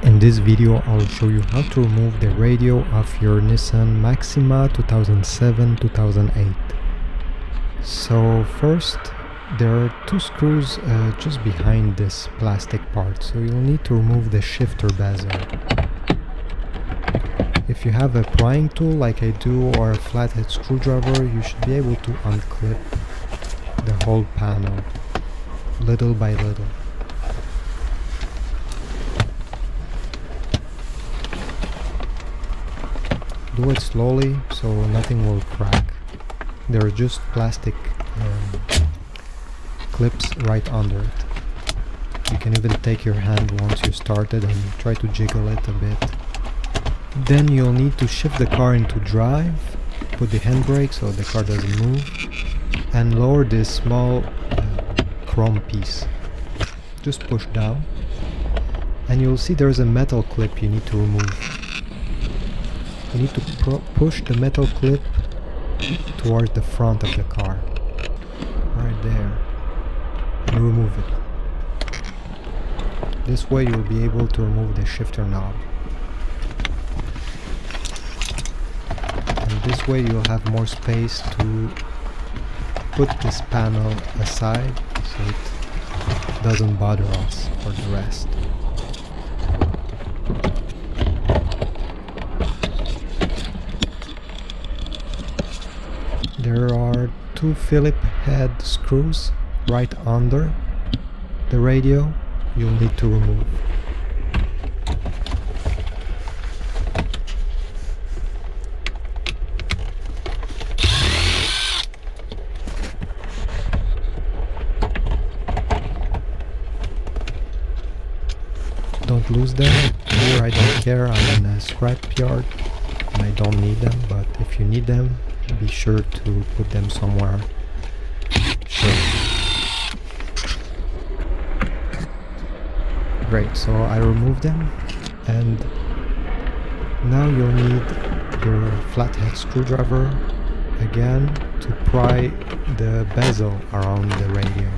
In this video I'll show you how to remove the radio of your Nissan Maxima 2007-2008. So first, there are two screws just behind this plastic part, so you'll need to remove the shifter bezel. If you have a prying tool like I do or a flathead screwdriver, you should be able to unclip the whole panel little by little. Do it slowly so nothing will crack. There are just plastic clips right under it. You can even take your hand once you started and try to jiggle it a bit. Then you'll need to shift the car into drive, put the handbrake so the car doesn't move, and lower this small chrome piece. Just push down and you'll see there's a metal clip you need to remove. You need to push the metal clip towards the front of the car, right there, and remove it. This way you'll be able to remove the shifter knob. And this way you'll have more space to put this panel aside so it doesn't bother us for the rest. There are two Phillips head screws right under the radio you'll need to remove. Don't lose them. Here I don't care, I'm in a scrap yard and I don't need them, but if you need them, be sure to put them somewhere. Sure. Great, so I removed them, and now you'll need your flathead screwdriver again to pry the bezel around the radio.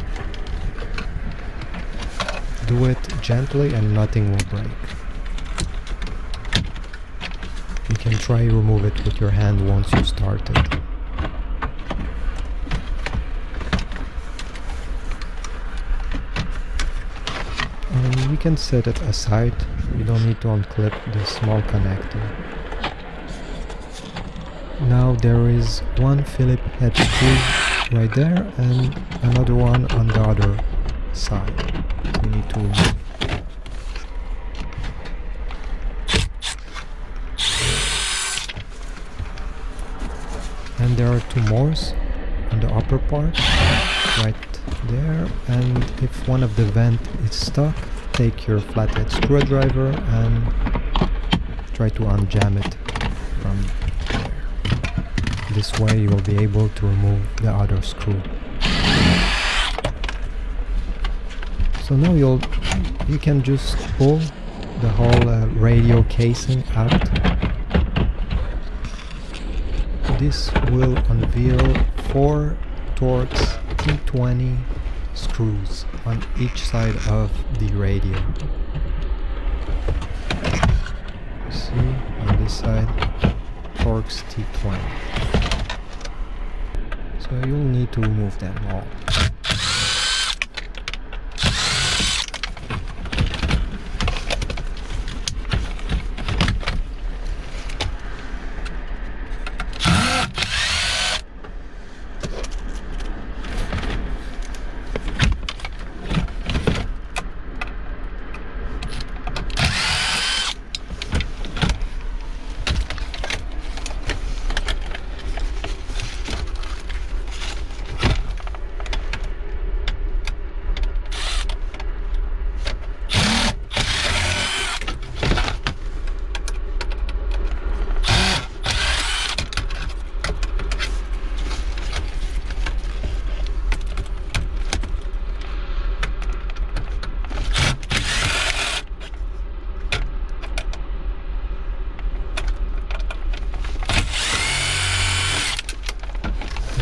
Do it gently and nothing will break. You can try remove it with your hand once you start it. And you can set it aside, you don't need to unclip the small connector. Now there is one Phillips head screw right there and another one on the other side you need to remove. And there are two more on the upper part, right there, and if one of the vent is stuck, take your flathead screwdriver and try to unjam it from there. This way you will be able to remove the other screw. So now you can just pull the whole radio casing out. This will unveil 4 Torx T20 screws on each side of the radio. See, on this side, Torx T20. So you'll need to remove them all.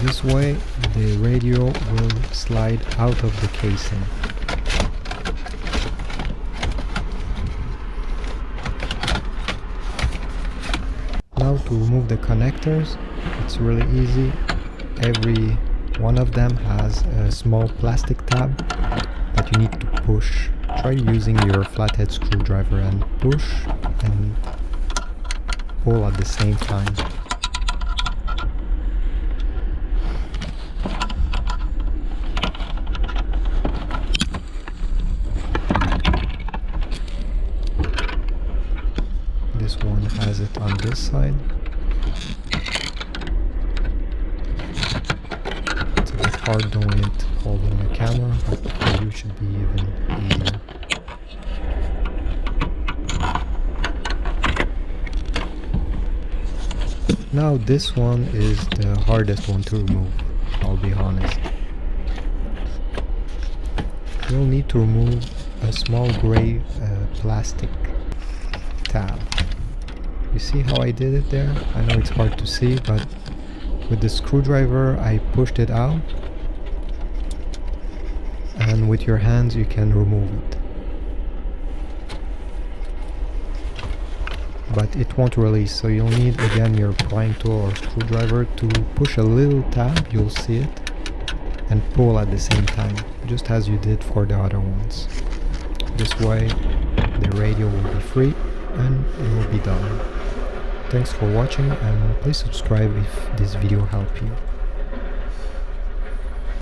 This way the radio will slide out of the casing. to remove the connectors, it's really easy. Every one of them has a small plastic tab that you need to push. Try using your flathead screwdriver and push and pull at the same time. This one has it on this side. It's a bit hard doing it holding a camera, but for you should be even easier. Now this one is the hardest one to remove, I'll be honest. You'll need to remove a small gray plastic tab. You see how I did it there? I know it's hard to see, but with the screwdriver I pushed it out, and with your hands you can remove it. But it won't release, so you'll need again your prying tool or screwdriver to push a little tab, you'll see it, and pull at the same time, just as you did for the other ones. This way the radio will be free and it will be done. Thanks for watching, and please subscribe if this video helped you.